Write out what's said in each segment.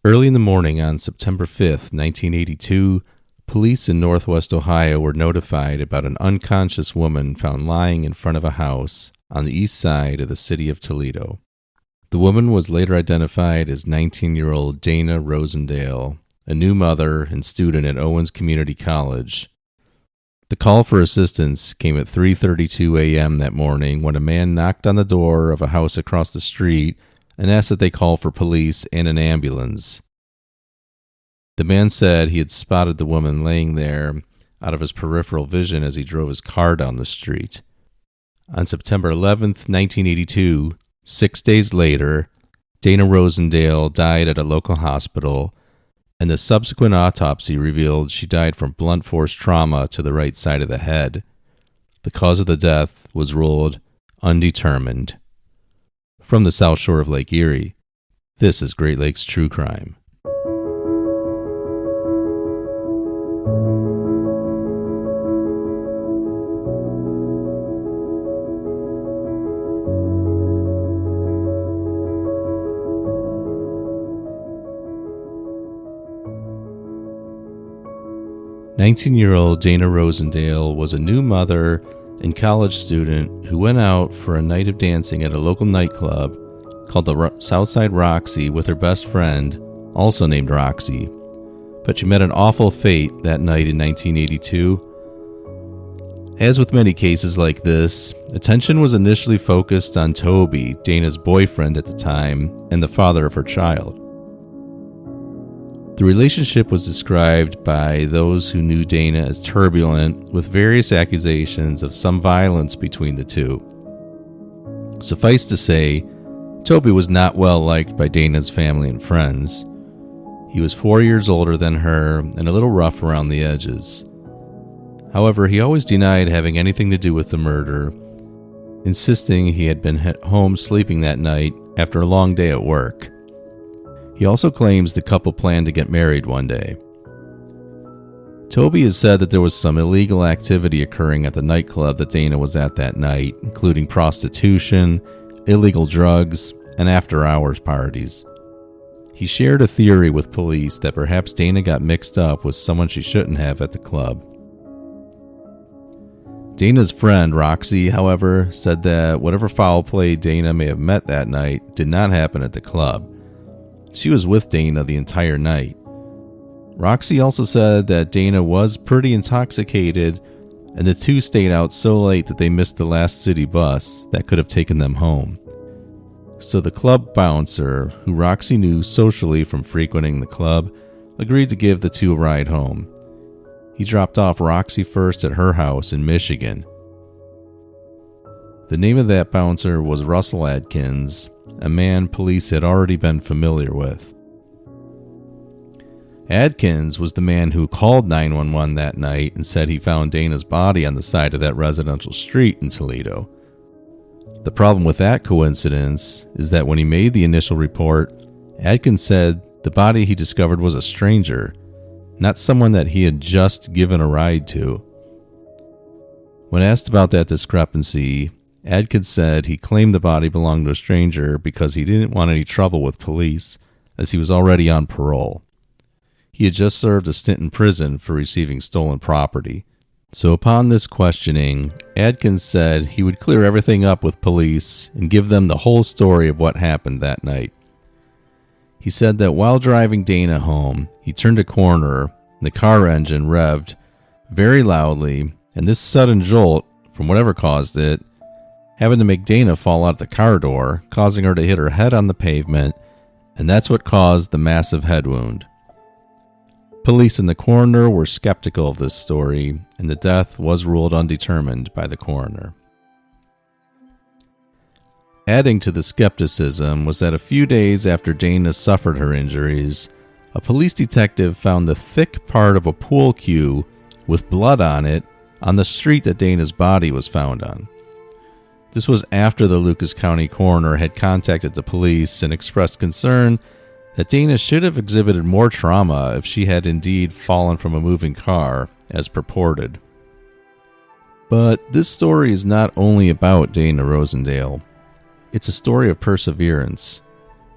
Early in the morning on September 5th, 1982, police in Northwest Ohio were notified about an unconscious woman found lying in front of a house on the east side of the city of Toledo. The woman was later identified as 19-year-old Dana Rosendale, a new mother and student at Owens Community College. The call for assistance came at 3:32 a.m. that morning when a man knocked on the door of a house across the street and asked that they call for police and an ambulance. The man said he had spotted the woman laying there out of his peripheral vision as he drove his car down the street. On September 11th, 1982, 6 days later, Dana Rosendale died at a local hospital, and the subsequent autopsy revealed she died from blunt force trauma to the right side of the head. The cause of the death was ruled undetermined. From the South Shore of Lake Erie, this is Great Lakes True Crime. "19-year-old Dana Rosendale was a new mother and college student who went out for a night of dancing at a local nightclub called the Southside Roxy with her best friend, also named Roxy. But she met an awful fate that night in 1982. As with many cases like this, attention was initially focused on Toby, Dana's boyfriend at the time, and the father of her child. The relationship was described by those who knew Dana as turbulent, with various accusations of some violence between the two. Suffice to say, Toby was not well liked by Dana's family and friends. He was 4 years older than her and a little rough around the edges. However, he always denied having anything to do with the murder, insisting he had been home sleeping that night after a long day at work. He also claims the couple planned to get married one day. Toby has said that there was some illegal activity occurring at the nightclub that Dana was at that night, including prostitution, illegal drugs, and after-hours parties. He shared a theory with police that perhaps Dana got mixed up with someone she shouldn't have at the club. Dana's friend, Roxy, however, said that whatever foul play Dana may have met that night did not happen at the club. She was with Dana the entire night. Roxy also said that Dana was pretty intoxicated, and the two stayed out so late that they missed the last city bus that could have taken them home. So the club bouncer, who Roxy knew socially from frequenting the club, agreed to give the two a ride home. He dropped off Roxy first at her house in Michigan. The name of that bouncer was Russell Adkins, a man police had already been familiar with. Adkins was the man who called 911 that night and said he found Dana's body on the side of that residential street in Toledo. The problem with that coincidence is that when he made the initial report, Adkins said the body he discovered was a stranger, not someone that he had just given a ride to. When asked about that discrepancy, Adkins said he claimed the body belonged to a stranger because he didn't want any trouble with police, as he was already on parole. He had just served a stint in prison for receiving stolen property. So upon this questioning, Adkins said he would clear everything up with police and give them the whole story of what happened that night. He said that while driving Dana home, he turned a corner and the car engine revved very loudly, and this sudden jolt, from whatever caused it, happened to make Dana fall out the car door, causing her to hit her head on the pavement, and that's what caused the massive head wound. Police in the coroner were skeptical of this story, and the death was ruled undetermined by the coroner. Adding to the skepticism was that a few days after Dana suffered her injuries, a police detective found the thick part of a pool cue with blood on it on the street that Dana's body was found on. This was after the Lucas County coroner had contacted the police and expressed concern that Dana should have exhibited more trauma if she had indeed fallen from a moving car, as purported. But this story is not only about Dana Rosendale. It's a story of perseverance.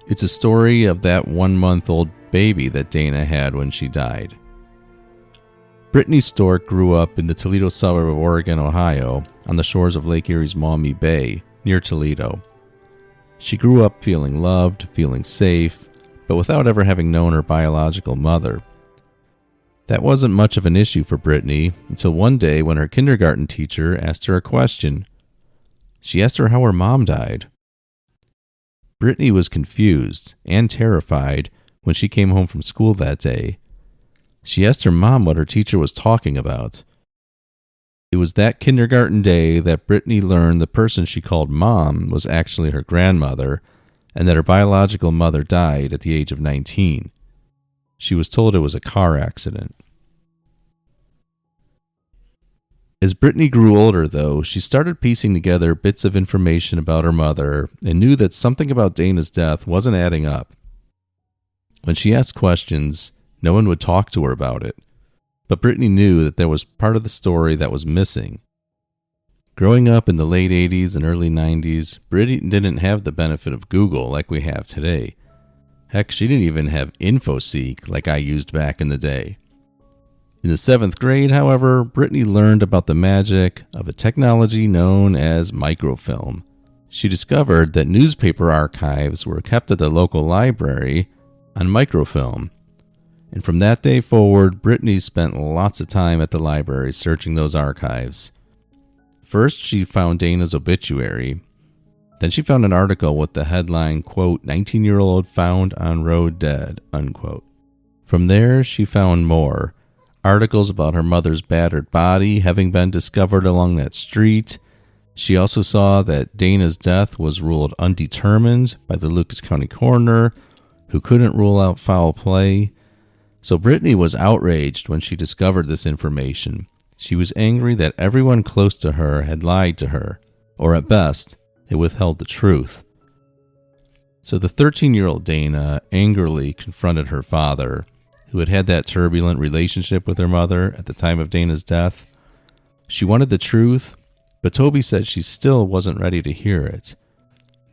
It's a story of that 1-month-old baby that Dana had when she died. Brittany Stork grew up in the Toledo suburb of Oregon, Ohio, on the shores of Lake Erie's Maumee Bay, near Toledo. She grew up feeling loved, feeling safe, but without ever having known her biological mother. That wasn't much of an issue for Brittany until one day when her kindergarten teacher asked her a question. She asked her how her mom died. Brittany was confused and terrified when she came home from school that day. She asked her mom what her teacher was talking about. It was that kindergarten day that Brittany learned the person she called Mom was actually her grandmother, and that her biological mother died at the age of 19. She was told it was a car accident. As Brittany grew older, though, she started piecing together bits of information about her mother and knew that something about Dana's death wasn't adding up. When she asked questions, no one would talk to her about it, but Brittany knew that there was part of the story that was missing. Growing up in the late 80s and early 90s, Brittany didn't have the benefit of Google like we have today. Heck, she didn't even have InfoSeek like I used back in the day. In the 7th grade, however, Brittany learned about the magic of a technology known as microfilm. She discovered that newspaper archives were kept at the local library on microfilm. And from that day forward, Brittany spent lots of time at the library searching those archives. First, she found Dana's obituary. Then she found an article with the headline, quote, 19-year-old found on road dead, unquote. From there, she found more. Articles about her mother's battered body having been discovered along that street. She also saw that Dana's death was ruled undetermined by the Lucas County coroner, who couldn't rule out foul play. So Brittany was outraged when she discovered this information. She was angry that everyone close to her had lied to her, or at best, they withheld the truth. So the 13-year-old Dana angrily confronted her father, who had had that turbulent relationship with her mother at the time of Dana's death. She wanted the truth, but Toby said she still wasn't ready to hear it.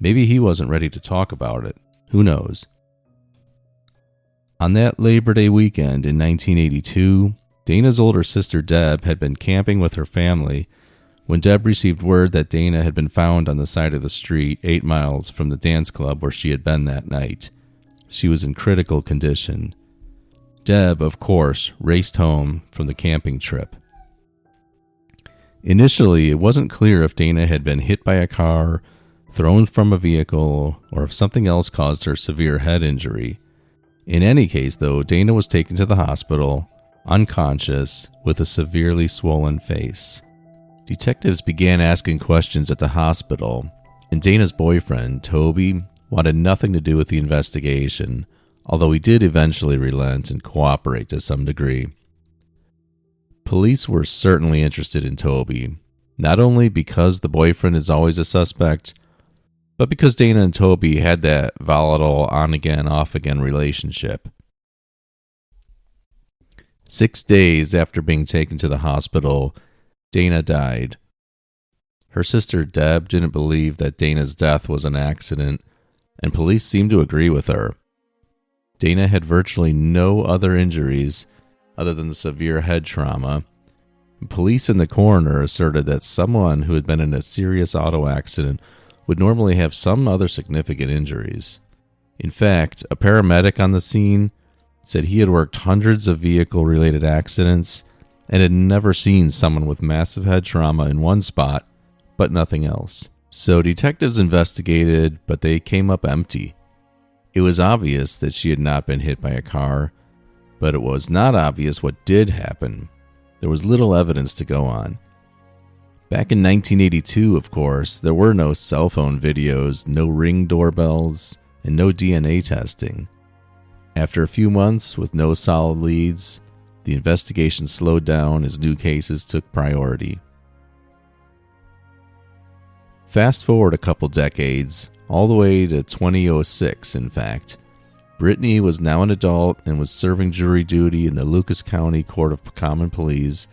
Maybe he wasn't ready to talk about it. Who knows? On that Labor Day weekend in 1982, Dana's older sister Deb had been camping with her family when Deb received word that Dana had been found on the side of the street 8 miles from the dance club where she had been that night. She was in critical condition. Deb, of course, raced home from the camping trip. Initially, it wasn't clear if Dana had been hit by a car, thrown from a vehicle, or if something else caused her severe head injury. In any case, though, Dana was taken to the hospital, unconscious, with a severely swollen face. Detectives began asking questions at the hospital, and Dana's boyfriend, Toby, wanted nothing to do with the investigation, although he did eventually relent and cooperate to some degree. Police were certainly interested in Toby, not only because the boyfriend is always a suspect, but because Dana and Toby had that volatile on-again, off-again relationship. 6 days after being taken to the hospital, Dana died. Her sister Deb didn't believe that Dana's death was an accident, and police seemed to agree with her. Dana had virtually no other injuries other than the severe head trauma. Police and the coroner asserted that someone who had been in a serious auto accident would normally have some other significant injuries. In fact, a paramedic on the scene said he had worked hundreds of vehicle-related accidents and had never seen someone with massive head trauma in one spot, but nothing else. So detectives investigated, but they came up empty. It was obvious that she had not been hit by a car, but it was not obvious what did happen. There was little evidence to go on. Back in 1982, of course, there were no cell phone videos, no Ring doorbells, and no DNA testing. After a few months with no solid leads, the investigation slowed down as new cases took priority. Fast forward a couple decades, all the way to 2006 in fact. Brittany was now an adult and was serving jury duty in the Lucas County Court of Common Pleas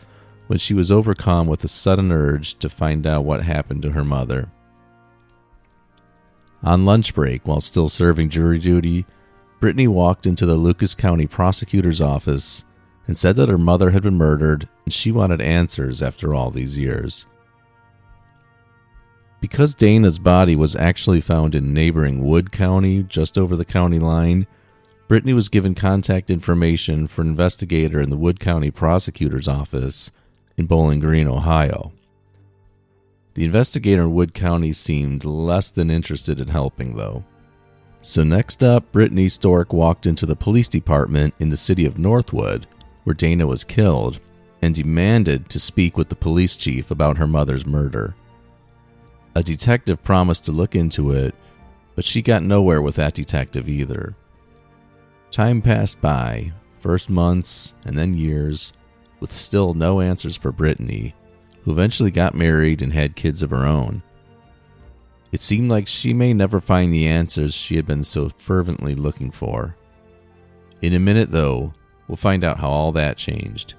when she was overcome with a sudden urge to find out what happened to her mother. On lunch break, while still serving jury duty, Brittany walked into the Lucas County prosecutor's office and said that her mother had been murdered and she wanted answers after all these years. Because Dana's body was actually found in neighboring Wood County, just over the county line, Brittany was given contact information for an investigator in the Wood County prosecutor's office in Bowling Green, Ohio. The investigator in Wood County seemed less than interested in helping, though. So next up, Brittany Stork walked into the police department in the city of Northwood, where Dana was killed, and demanded to speak with the police chief about her mother's murder. A detective promised to look into it, but she got nowhere with that detective either. Time passed by, first months and then years, with still no answers for Brittany, who eventually got married and had kids of her own. It seemed like she may never find the answers she had been so fervently looking for. In a minute, though, we'll find out how all that changed.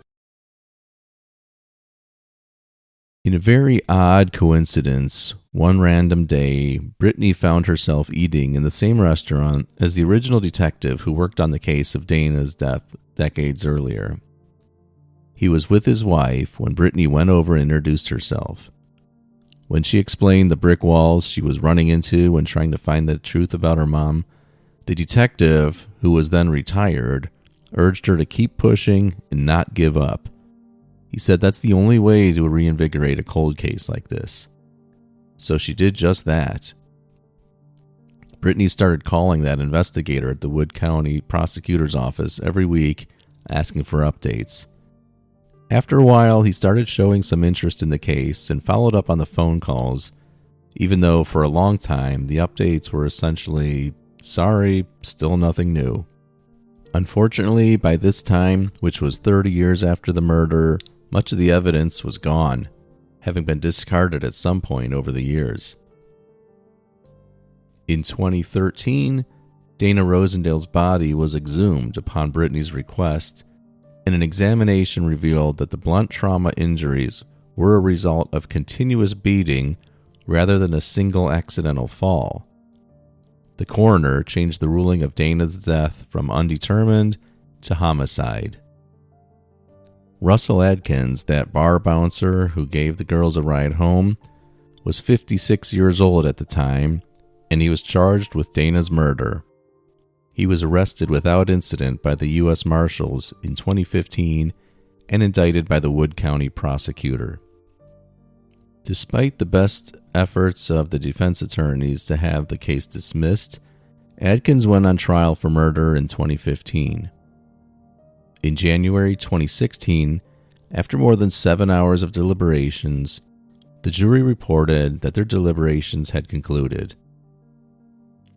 In a very odd coincidence, one random day, Brittany found herself eating in the same restaurant as the original detective who worked on the case of Dana's death decades earlier. He was with his wife when Brittany went over and introduced herself. When she explained the brick walls she was running into when trying to find the truth about her mom, the detective, who was then retired, urged her to keep pushing and not give up. He said that's the only way to reinvigorate a cold case like this. So she did just that. Brittany started calling that investigator at the Wood County prosecutor's office every week, asking for updates. After a while, he started showing some interest in the case and followed up on the phone calls, even though for a long time the updates were essentially, sorry, still nothing new. Unfortunately, by this time, which was 30 years after the murder, much of the evidence was gone, having been discarded at some point over the years. In 2013, Dana Rosendale's body was exhumed upon Brittany's request, and an examination revealed that the blunt trauma injuries were a result of continuous beating rather than a single accidental fall. The coroner changed the ruling of Dana's death from undetermined to homicide. Russell Adkins, that bar bouncer who gave the girls a ride home, was 56 years old at the time, and he was charged with Dana's murder. He was arrested without incident by the U.S. Marshals in 2015 and indicted by the Wood County prosecutor. Despite the best efforts of the defense attorneys to have the case dismissed, Adkins went on trial for murder in 2015. In January 2016, after more than 7 hours of deliberations, the jury reported that their deliberations had concluded.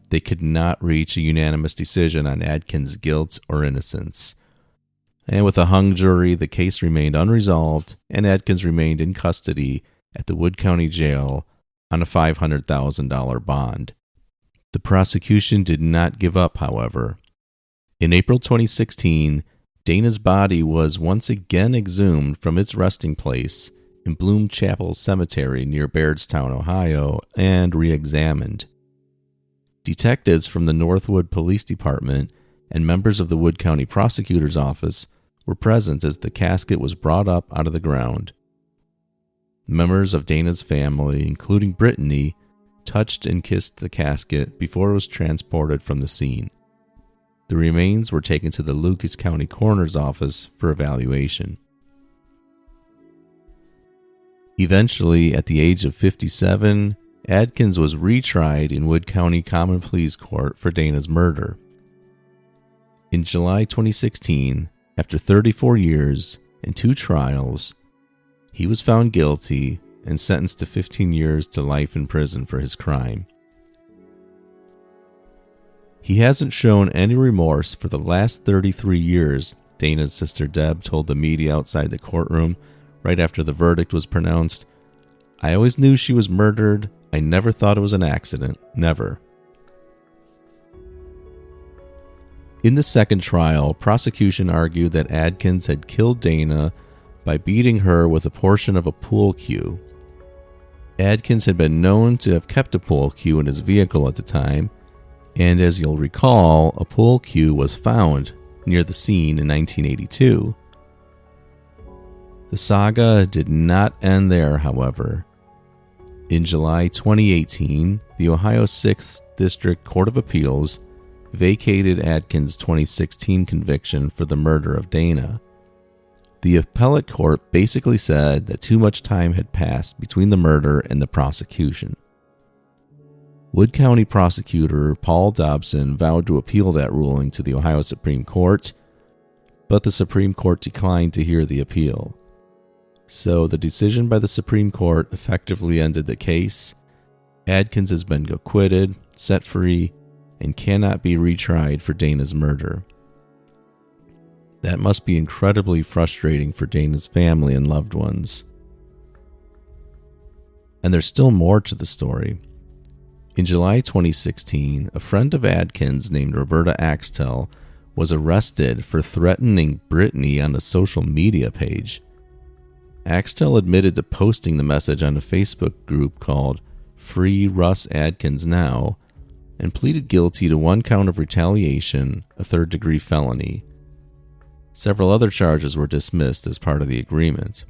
They could not reach a unanimous decision on Adkins' guilt or innocence. And with a hung jury, the case remained unresolved, and Adkins remained in custody at the Wood County Jail on a $500,000 bond. The prosecution did not give up, however. In April 2016, Dana's body was once again exhumed from its resting place in Bloom Chapel Cemetery near Bairdstown, Ohio, and re-examined. Detectives from the Northwood Police Department and members of the Wood County Prosecutor's Office were present as the casket was brought up out of the ground. Members of Dana's family, including Brittany, touched and kissed the casket before it was transported from the scene. The remains were taken to the Lucas County Coroner's Office for evaluation. Eventually, at the age of 57, Adkins was retried in Wood County Common Pleas Court for Dana's murder. In July 2016, after 34 years and 2 trials, he was found guilty and sentenced to 15 years to life in prison for his crime. He hasn't shown any remorse for the last 33 years, Dana's sister Deb told the media outside the courtroom right after the verdict was pronounced. I always knew she was murdered. I never thought it was an accident. Never. In the second trial, prosecution argued that Adkins had killed Dana by beating her with a portion of a pool cue. Adkins had been known to have kept a pool cue in his vehicle at the time, And as you'll recall, a pool cue was found near the scene in 1982. The saga did not end there, however. In July 2018, the Ohio 6th District Court of Appeals vacated Adkins' 2016 conviction for the murder of Dana. The appellate court basically said that too much time had passed between the murder and the prosecution. Wood County prosecutor Paul Dobson vowed to appeal that ruling to the Ohio Supreme Court, but the Supreme Court declined to hear the appeal. So the decision by the Supreme Court effectively ended the case. Adkins has been acquitted, set free, and cannot be retried for Dana's murder. That must be incredibly frustrating for Dana's family and loved ones. And there's still more to the story. In July 2016, a friend of Adkins named Roberta Axtell was arrested for threatening Brittany on a social media page. Axtell admitted to posting the message on a Facebook group called Free Russ Adkins Now and pleaded guilty to 1 count of retaliation, a third-degree felony. Several other charges were dismissed as part of the agreement.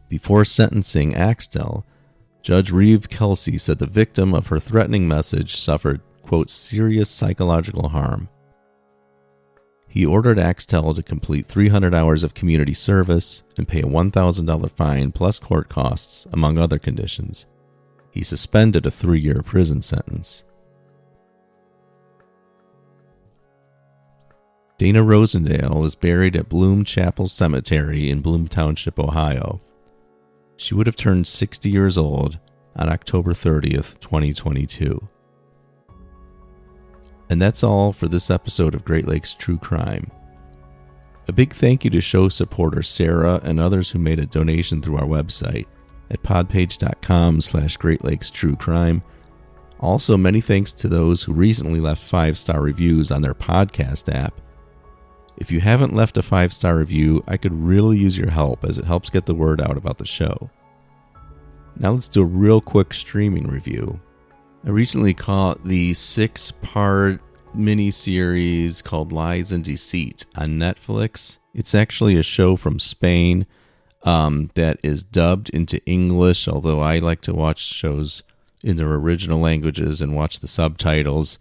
Before sentencing Axtell, Judge Reeve Kelsey said the victim of her threatening message suffered, quote, serious psychological harm. He ordered Axtell to complete 300 hours of community service and pay a $1,000 fine plus court costs, among other conditions. He suspended a 3-year prison sentence. Dana Rosendale is buried at Bloom Chapel Cemetery in Bloom Township, Ohio. She would have turned 60 years old on October 30th, 2022. And that's all for this episode of Great Lakes True Crime. A big thank you to show supporter Sarah and others who made a donation through our website at podpage.com/Great Lakes True Crime. Also, many thanks to those who recently left 5-star reviews on their podcast app. If you haven't left a 5-star review, I could really use your help as it helps get the word out about the show. Now let's do a real quick streaming review. I recently caught the 6-part miniseries called Lies and Deceit on Netflix. It's actually a show from Spain that is dubbed into English, although I like to watch shows in their original languages and watch the subtitles.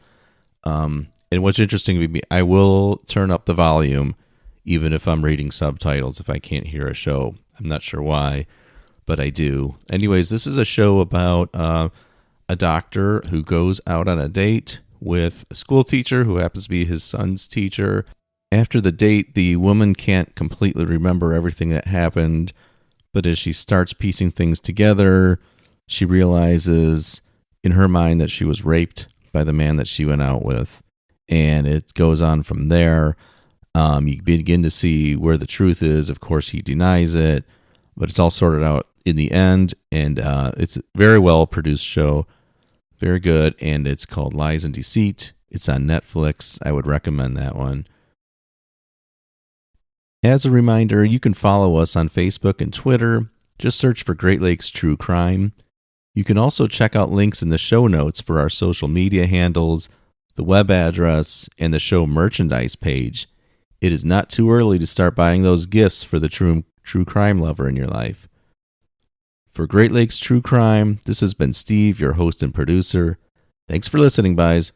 And what's interesting to me, I will turn up the volume even if I'm reading subtitles if I can't hear a show. I'm not sure why, but I do. Anyways, this is a show about a doctor who goes out on a date with a school teacher who happens to be his son's teacher. After the date, the woman can't completely remember everything that happened, but as she starts piecing things together, she realizes in her mind that she was raped by the man that she went out with. And it goes on from there. You begin to see where the truth is. Of course, he denies it, but it's all sorted out in the end. And it's a very well produced show. Very good. And it's called Lies and Deceit. It's on Netflix. I would recommend that one. As a reminder, you can follow us on Facebook and Twitter. Just search for Great Lakes True Crime. You can also check out links in the show notes for our social media handles, the web address, and the show merchandise page. It is not too early to start buying those gifts for the true crime lover in your life. For Great Lakes True Crime, this has been Steve, your host and producer. Thanks for listening, guys.